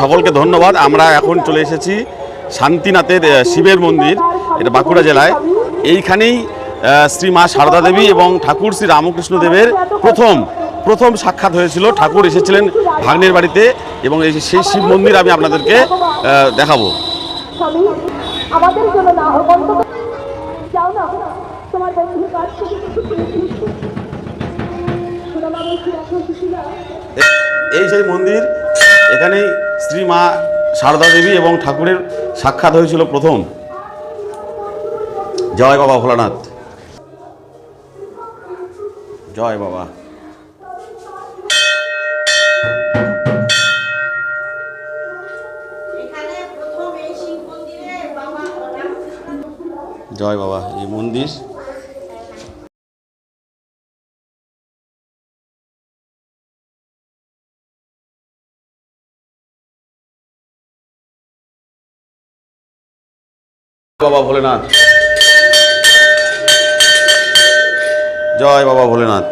সকলকে ধন্যবাদ। আমরা এখন চলে এসেছি শান্তিনাথের শিবের মন্দির, এটা বাঁকুড়া জেলায়। এইখানেই শ্রী মা সারদা দেবী এবং ঠাকুর শ্রী রামকৃষ্ণ দেবের প্রথম সাক্ষাৎ হয়েছিল। ঠাকুর এসেছিলেন ভাগ্নের বাড়িতে এবং সেই শিব মন্দির আমি আপনাদেরকে দেখাবো। এই সেই মন্দির, এখানেই শ্রী মা সারদা দেবী এবং ঠাকুরের সাক্ষাৎ হয়েছিল প্রথম। জয় বাবা ভোলানাথ, জয় বাবা। জয় বাবা। এই মন্দির বাবা ভোলেনাথ, জয় বাবা ভোলেনাথ।